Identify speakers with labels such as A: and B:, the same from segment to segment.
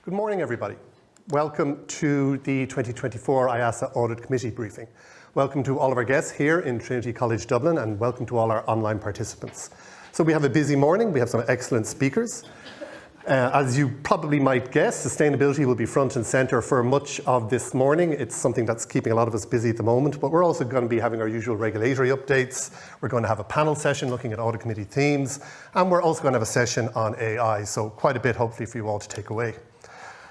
A: Good morning, everybody. Welcome to the 2024 IAASA Audit Committee briefing. Welcome to all of our guests here in Trinity College Dublin, and welcome to all our online participants. So we have a busy morning. We have some excellent speakers. As you probably might guess, sustainability will be front and center for much of this morning. It's something that's keeping a lot of us busy at the moment, but we're also going to be having our usual regulatory updates. We're going to have a panel session looking at audit committee themes, and we're also going to have a session on AI, so quite a bit hopefully for you all to take away.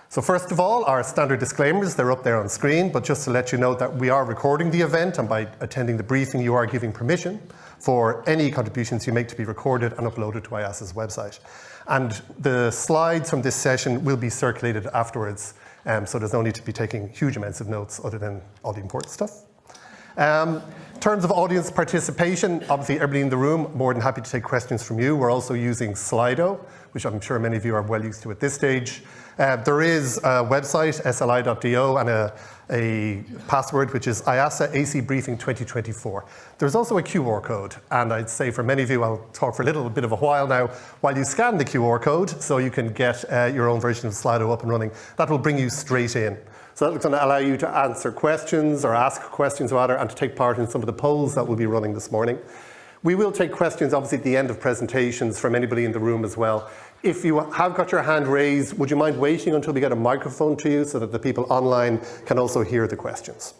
A: So first of all, our standard disclaimers, they're up there on screen, but just to let you know that we are recording the event, and by attending the briefing you are giving permission for any contributions you make to be recorded and uploaded to IAASA's website. And the slides from this session will be circulated afterwards, so there's no need to be taking huge amounts of notes other than all the important stuff. In terms of audience participation, obviously everybody in the room, more than happy to take questions from you. We're also using Slido, which I'm sure many of you are well used to at this stage. There is a website, sli.do, and a password, which is IAASA AC Briefing 2024. There's also a QR code, and I'd say for many of you, I'll talk for a little bit of a while now, while you scan the QR code, so you can get your own version of Slido up and running. That will bring you straight in. So that's going to allow you to answer questions, or ask questions rather, and to take part in some of the polls that we'll be running this morning. We will take questions, obviously, at the end of presentations from anybody in the room as well. If you have got your hand raised, would you mind waiting until we get a microphone to you so that the people online can also hear the questions?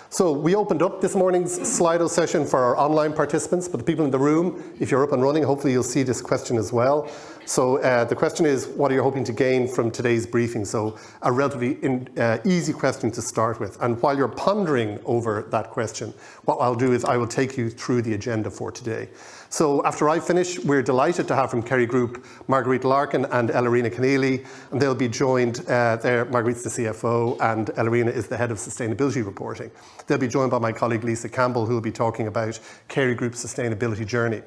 A: So we opened up this morning's Slido session for our online participants, but the people in the room, if you're up and running, hopefully you'll see this question as well. So the question is, what are you hoping to gain from today's briefing? So a relatively easy question to start with. And while you're pondering over that question, what I'll do is I will take you through the agenda for today. So after I finish, we're delighted to have from Kerry Group Marguerite Larkin and Ellerina Keneally, and they'll be joined there. Marguerite's the CFO and Ellerina is the head of sustainability reporting. They'll be joined by my colleague Lisa Campbell, who will be talking about Kerry Group's sustainability journey.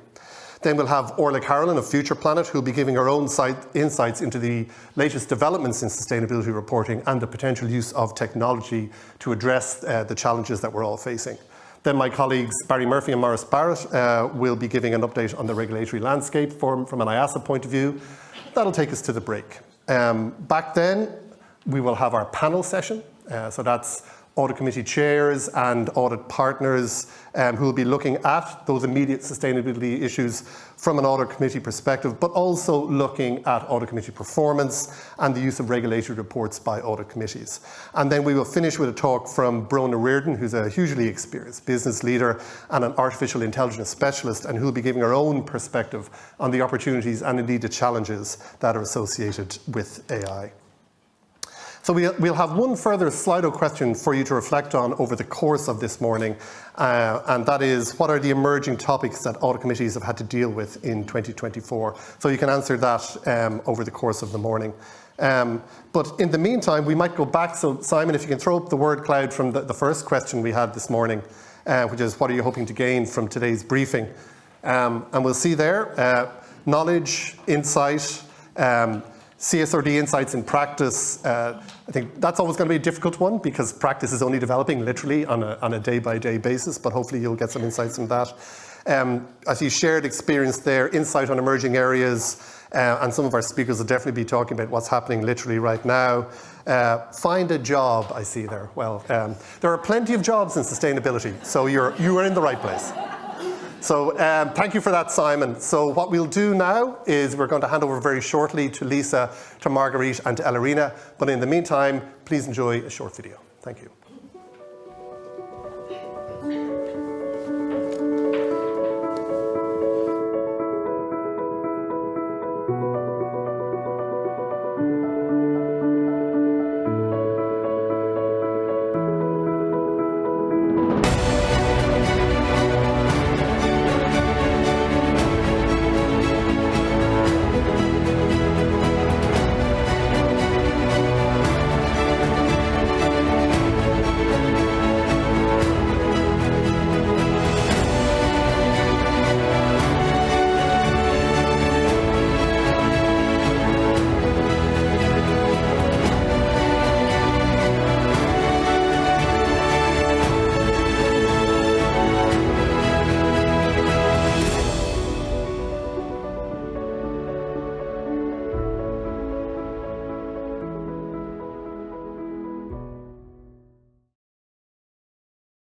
A: Then we'll have Orla Carolan of Future Planet, who will be giving her own insights into the latest developments in sustainability reporting and the potential use of technology to address the challenges that we're all facing. Then my colleagues Barry Murphy and Maurice Barrett will be giving an update on the regulatory landscape from an IAASA point of view. That'll take us to the break. Back then, we will have our panel session. So that's audit committee chairs and audit partners who will be looking at those immediate sustainability issues from an audit committee perspective, but also looking at audit committee performance and the use of regulatory reports by audit committees. And then we will finish with a talk from Brona Reardon, who's a hugely experienced business leader and an artificial intelligence specialist, and who will be giving her own perspective on the opportunities and indeed the challenges that are associated with AI. So we'll have one further Slido question for you to reflect on over the course of this morning, and that is, what are the emerging topics that audit committees have had to deal with in 2024? So you can answer that over the course of the morning. But in the meantime, we might go back. So Simon, if you can throw up the word cloud from the first question we had this morning, which is, what are you hoping to gain from today's briefing? And we'll see there, knowledge, insight, CSRD insights in practice. I think that's always going to be a difficult one because practice is only developing literally on a day-by-day basis, but hopefully you'll get some insights from that. I see shared experience there, insight on emerging areas, and some of our speakers will definitely be talking about what's happening literally right now. Find a job, I see there. Well, there are plenty of jobs in sustainability, so you are in the right place. So thank you for that, Simon. So what we'll do now is we're going to hand over very shortly to Lisa, to Marguerite and to Ellerina. But in the meantime, please enjoy a short video. Thank you.